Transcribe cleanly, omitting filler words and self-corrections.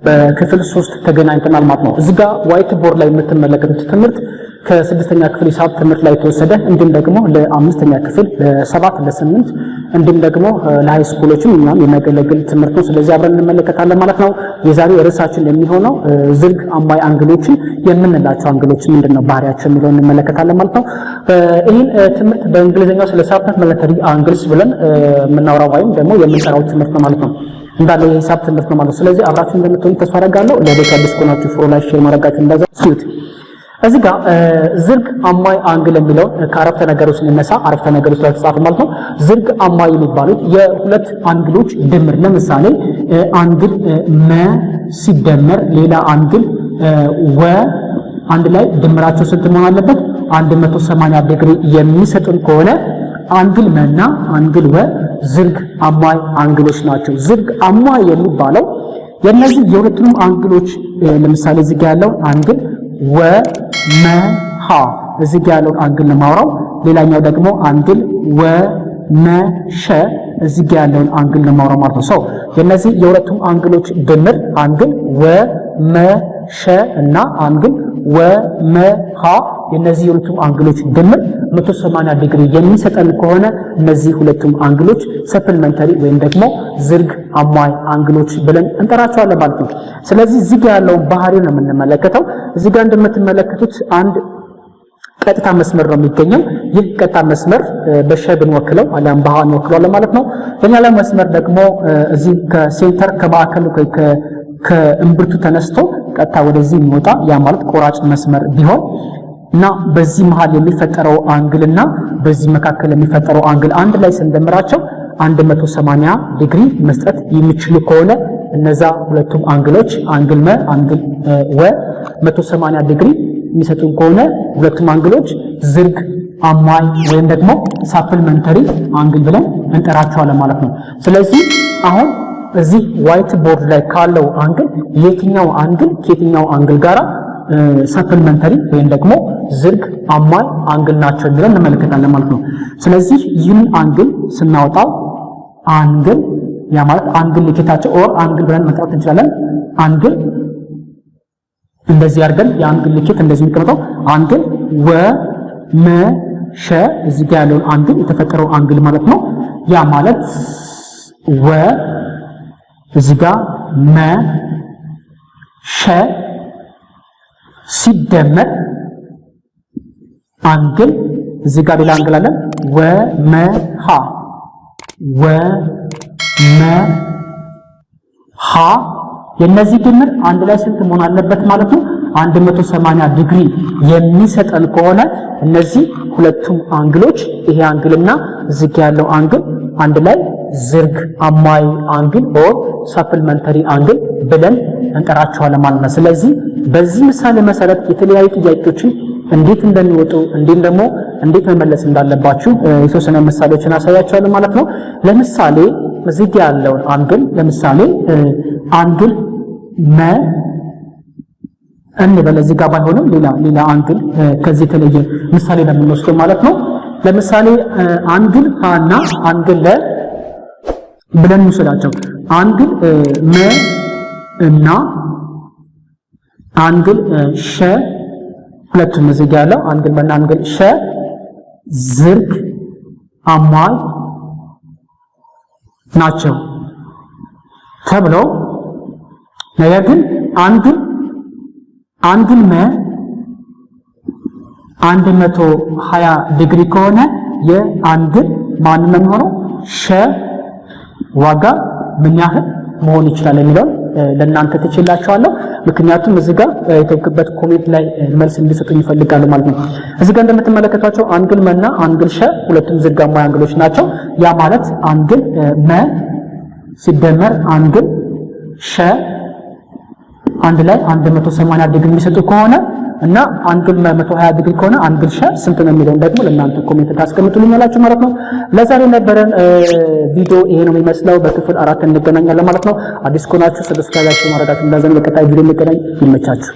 በክፍል 3 ተገናኝተናል ማለት ነው። እዚህ ጋር ዋይት ቦርድ ላይ የምትመለከቱት ትምህርት ከ6ኛ ክፍል ሂሳብ ትምህርት ላይ ተወሰደ እንዲሁም ደግሞ ለ5ኛ ክፍል ለ7 ለ8 እንዲሁም ደግሞ ለሃይ ስኩሎችም እኛም የሚያገለግል ትምህርት ነው። ስለዚህ አብረን እንመለከታለን ማለት ነው። የዛሬው ርዕሳችን የሚሆነው ዝርግ አማይ አንግሎችን የምንላቸው አንግሎች ምንድነው ባህሪያቸው የሚለውን እንመለከታለን ማለት ነው። ይህን ትምህርት በእንግሊዝኛው ስለ ሰፕሊመንተሪ አንግልስ ብለን የምናወራው ወይም ደግሞ የምንጠራው ትምህርት ነው ማለት ነው። እንዳለ የሂሳብ ትምህርት ነው ማለት ነው። ስለዚህ አብራችሁን እንደምትሆኑ ተስፋ አደርጋለሁ። ለቤት አዲስ ከሆናችሁ ፎሎ ላይ ሼር ማድረጋችሁን እንዳትረሱ። እዚህ ጋር ዝርግ አማይ አንግል የሚለው ከአረፍተ ነገሩ ስንነሳ አረፍተ ነገሩ ስለተጻፈ ማለት ነው። ዝርግ አማይ የሚባሉት የሁለት አንግሎች ድምር። ለምሳሌ አንግል መ ሲደመር ሌላ አንግል ወ አንድ ላይ ድምራቸው ስንት መሆን አለበት? 180 ዲግሪ የሚሰጡን ከሆነ አንግል መና አንግል ወ ዝርግ አማይ አንግሎች ናቸው። ዝርግ አማይ የሚባለው የነዚህ የሁለቱንም አንግሎች ለምሳሌ እዚህ ጋር ያለው አንግል ወ መ ሀ እዚህ ጋር ያለውን አንግል ነው ማውራው። ሌላኛው ደግሞ አንግል ወ መ ሸ እዚህ ጋር ያለውን አንግል ነው ማውራው ማለት ነው። ሰው የነዚህ የሁለቱም አንግሎች ድምር አንግል ወ መ ሸ እና አንግል ወ መ ሀ የነዚህ የሁለቱም አንግሎች ድምር 180 ዲግሪ የሚሰጠን ከሆነ እነዚህ ሁለቱም አንግሎች ሰፕሊመንተሪ ወይም ደግሞ ዝርግ አማይ አንግሎች ብለን እንጠራቸዋለን ማለት ነው። ስለዚህ እዚህ ጋር ያለውን ባህሪ ነው የምንመለከተው። እዚህ ጋር እንደምትመለከቱት አንድ ቀጥታ መስመር ነው የሚገኘው። ይህ ቀጥታ መስመር በሸ ብንወክለው አሊያም በሃ እንወክለዋለን ማለት ነው። ሌላ መስመር ደግሞ እዚህ ከሴንተር ከማዕከሉ ከእምብርቱ ተነስቶ ቀጥታ ወደዚህ የሚወጣ ያ ማለት ቆራጭ መስመር ቢሆን እና በዚህ መሃል የሚፈጠረው አንግልና በዚህ መካከል የሚፈጠረው አንግል አንድ ላይ ስንደምራቸው 180 ዲግሪ መስጠት የሚችሉ ከሆነ እነዛ ሁለቱም አንግሎች አንግል መ አንግል ወ 180 ዲግሪ የሚሰጡን ከሆነ ሁለቱም አንግሎች ዝርግ አማይ ወይም ደግሞ ሰፕሊመንተሪ አንግል ብለን እንጠራቸዋለን ማለት ነው። ስለዚህ አሁን እዚህ ዋይት ቦርድ ላይ ካለው አንግል የትኛው አንግል ከየትኛው አንግል ጋራ ሰፕሊመንተሪ ወይም ደግሞ ዝርግ አማይ አንግል ናቸው የሚለውን እንመለከታለን ማለት ነው። ስለዚህ ይህን አንግል ስናወጣው አንግል ያ ማለት አንግል ልኬታቸው ኦር አንግል ብለን መጥራት እንችላለን። አንግል እንደዚህ አድርገን የአንግል ልኬት እንደዚህ የሚቀመጠው አንግል ወ መ ሸ እዚህ ጋር ያለውን አንግል የተፈጠረው አንግል ማለት ነው። ያ ማለት ወ እዚህ ጋር መ ሸ ሲደመር አንግል እዚህ ጋር ሌላ አንግል አለ ወ መ ሀ ወ መ ሀ የነዚህ ድምር አንድ ላይ ስንት መሆን አለበት ማለት ነው? 180 ዲግሪ የሚሰጠን ከሆነ እነዚህ ሁለቱም አንግሎች ይሄ አንግልና እዚህ ጋር ያለው አንግል አንድ ላይ ዝርግ አማይ አንግል ኦር ሰፕሊመንተሪ አንግል ብለን እንጠራቸዋለን ማለት ነው። ስለዚህ በዚህ ምሳሌ መሰረት የተለያዩ ጥያቄዎችን እንዴት እንደሚወጡ እንዲሁም ደግሞ እንዴት መመለስ እንዳለባችሁ የተወሰነ ምሳሌዎችን አሳያችኋለሁ ማለት ነው። ለምሳሌ እዚህ ጋር ያለውን አንግል ለምሳሌ አንግል መ እንበል እዚህ ጋር ባይሆንም ሌላ አንግል ከዚህ የተለየ ምሳሌ ለምንወስደው ማለት ነው። ለምሳሌ አንግል ሀ እና አንግል ለ ብለን እንውሰዳቸው። አንግል መ እና አንግል ሸ ሁለቱም እዚህ ጋር ያለው አንግል መና አንግል ሸ ዝርግ አማይ ናቸው ተብሎ ነገር ግን አንግል መ 120 ዲግሪ ከሆነ የአንግል ማን ነው የሚሆነው ሸ ዋጋ ምን ያህል መሆን ይችላል የሚለውን ለእናንተ ትችላችኋለሁ። ምክንያቱም እዚህ ጋር የተወክበት ኮሜንት ላይ መልስ እንድሰጡኝ ይፈልጋሉ ማለት ነው። እዚህ ጋር እንደምትመለከቷቸው አንግል መና አንግል ሸ ሁለቱም ዝርግ አማይ አንግሎች ናቸው። ያ ማለት አንግል መ ሲደመር አንግል ሸ አንድ ላይ 180 ዲግሪ የሚሰጡ ከሆነ እና አንግል 120 ዲግሪ ከሆነ አንግል ሸ ስንት ነው የሚለውን ደግሞ ለእናንተ ኮሜንት ታስቀምጡልኛላችሁ ማለት ነው። ለዛሬ ነበረን ቪዲዮ ይሄ ነው የሚመስለው። በክፍል 4 እንገናኛለን ማለት ነው። አዲስ ከሆናችሁ ሰብስክራይብ ማድረጋችሁን እንዳትዘነጉ። በቀጣይ ቪዲዮ እንገናኝ። ይመቻችሁ።